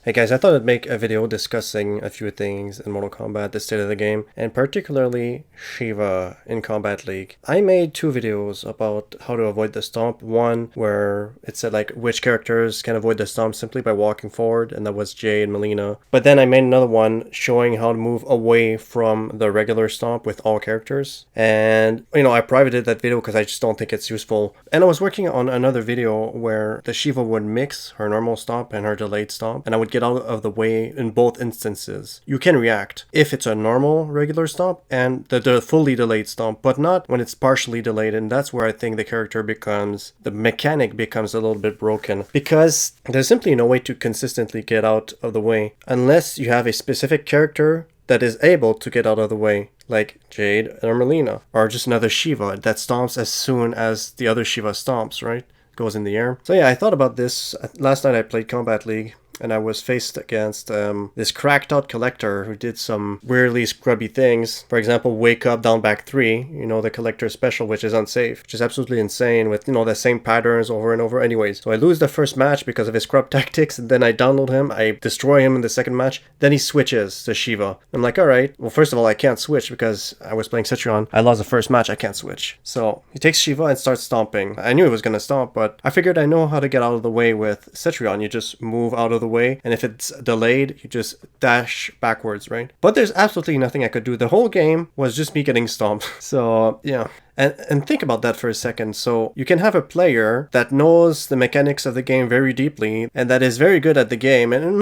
Hey guys, I thought I'd make a video discussing a few things in Mortal Kombat, the state of the game, and particularly Sheeva in Combat League. I made two videos about how to avoid the stomp. One where it said like which characters can avoid the stomp simply by walking forward, and that was Jade and Melina. But then I made another one showing how to move away from the regular stomp with all characters. And, I privated that video because I just don't think it's useful. And I was working on another video where the Sheeva would mix her normal stomp and her delayed stomp, and I would get out of the way in both instances. You can react if it's a normal regular stomp and the fully delayed stomp, but not when it's partially delayed, and that's where I think the mechanic becomes a little bit broken, because there's simply no way to consistently get out of the way unless you have a specific character that is able to get out of the way, like Jade or Melina, or just another Sheeva that stomps as soon as the other Sheeva stomps, right? Goes in the air. So yeah, I thought about this. Last night I played Combat League, and I was faced against this cracked out collector who did some weirdly scrubby things. For example, wake up, down back 3, the collector special, which is unsafe, which is absolutely insane with, the same patterns over and over anyways. So I lose the first match because of his scrub tactics, and then I download him, I destroy him in the second match, then he switches to Sheeva. I'm like, alright, well first of all I can't switch because I was playing Cetrion. I lost the first match, I can't switch. So he takes Sheeva and starts stomping. I knew he was gonna stomp, but I figured I know how to get out of the way with Cetrion. You just move out of the way, and if it's delayed, you just dash backwards, right? But there's absolutely nothing I could do. The whole game was just me getting stomped. So yeah. And think about that for a second. So you can have a player that knows the mechanics of the game very deeply and that is very good at the game. And I'm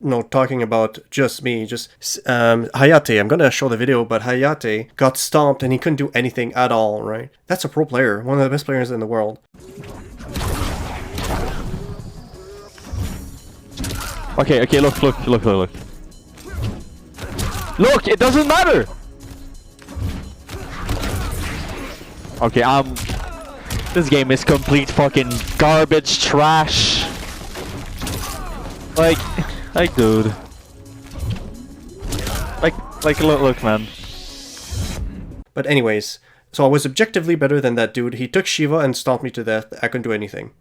not talking about just me, just Hayate. I'm gonna show the video, but Hayate got stomped and he couldn't do anything at all, right? That's a pro player, one of the best players in the world. Okay, look. Look, it doesn't matter! Okay, this game is complete fucking garbage trash. Like, dude. Look, man. But anyways, so I was objectively better than that dude. He took Sheeva and stomped me to death. I couldn't do anything.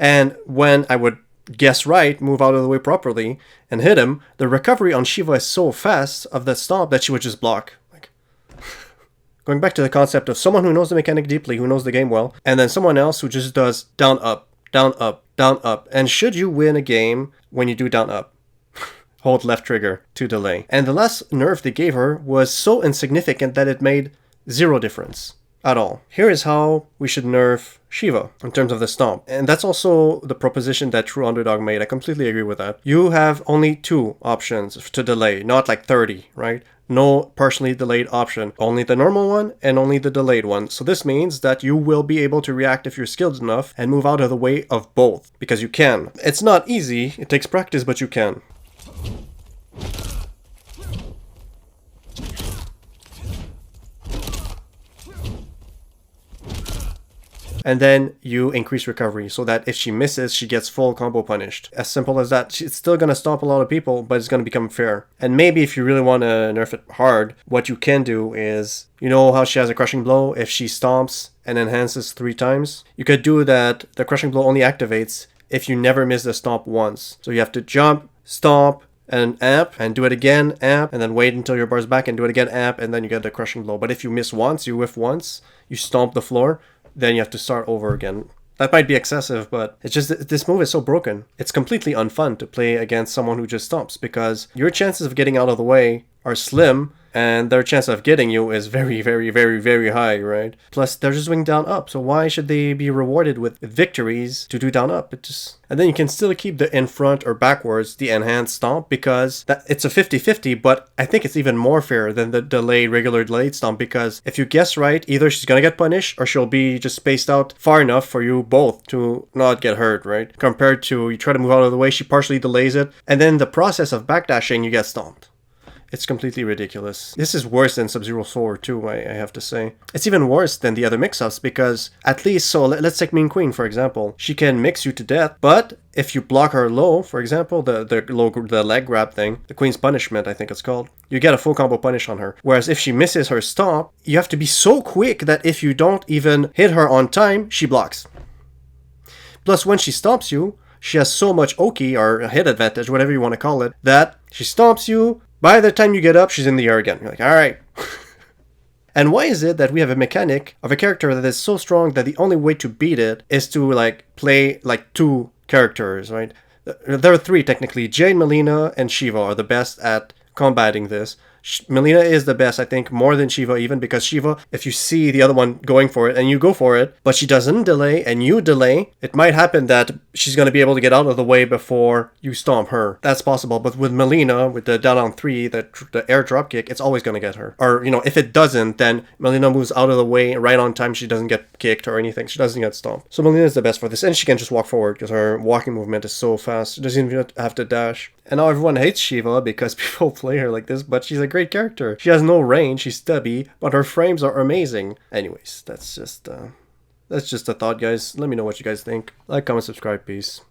And when I would guess right, move out of the way properly, and hit him, the recovery on Sheeva is so fast of that stomp that she would just block. Going back to the concept of someone who knows the mechanic deeply, who knows the game well, and then someone else who just does down, up, down, up, down, up. And should you win a game when you do down, up? Hold left trigger to delay. And the last nerf they gave her was so insignificant that it made zero difference at all. Here is how we should nerf Sheeva in terms of the stomp. And that's also the proposition that True Underdog made. I completely agree with that. You have only 2 options to delay, not like 30, right? No partially delayed option. Only the normal one and only the delayed one. So this means that you will be able to react if you're skilled enough and move out of the way of both. Because you can. It's not easy, it takes practice, but you can. And then you increase recovery so that if she misses, she gets full combo punished. As simple as that. It's still going to stomp a lot of people, but it's going to become fair. And maybe if you really want to nerf it hard, what you can do is, how she has a crushing blow? If she stomps and enhances 3 times, you could do that. The crushing blow only activates if you never miss the stomp once. So you have to jump, stomp, and amp, and do it again, amp, and then wait until your bar's back and do it again, amp, and then you get the crushing blow. But if you miss once, you whiff once, you stomp the floor, then you have to start over again. That might be excessive, but it's just this move is so broken. It's completely unfun to play against someone who just stomps, because your chances of getting out of the way are slim, and their chance of getting you is very, very, very, very high, right? Plus, they're just doing down up, so why should they be rewarded with victories to do down up? And then you can still keep the in front or backwards, the enhanced stomp, because it's a 50-50, but I think it's even more fair than the regular delayed stomp, because if you guess right, either she's gonna get punished or she'll be just spaced out far enough for you both to not get hurt, right? Compared to you try to move out of the way, she partially delays it, and then the process of backdashing, you get stomped. It's completely ridiculous. This is worse than Sub-Zero Sword too, I have to say. It's even worse than the other mix-ups because at least, so let's take Mean Queen for example. She can mix you to death, but if you block her low, for example, the leg grab thing, the Queen's Punishment I think it's called, you get a full combo punish on her. Whereas if she misses her stomp, you have to be so quick that if you don't even hit her on time, she blocks. Plus when she stomps you, she has so much Oki, or hit advantage, whatever you want to call it, that she stomps you. By the time you get up, she's in the air again. You're like, alright. And why is it that we have a mechanic of a character that is so strong that the only way to beat it is to like play like 2 characters, right? There are 3 technically. Jane, Melina, and Sheeva are the best at combating this. Melina is the best, I think, more than Sheeva even, because Sheeva, if you see the other one going for it and you go for it, but she doesn't delay and you delay, it might happen that she's going to be able to get out of the way before you stomp her. That's possible, but with Melina, with the down on 3, the air drop kick, it's always going to get her. Or, you know, if it doesn't, then Melina moves out of the way right on time. She doesn't get kicked or anything. She doesn't get stomped. So Melina is the best for this, and she can just walk forward because her walking movement is so fast. She doesn't even have to dash. And now everyone hates Sheeva because people play her like this, but she's a great character. She has no range, she's stubby, but her frames are amazing. Anyways, that's just a thought, guys. Let me know what you guys think. Like, comment, subscribe, peace.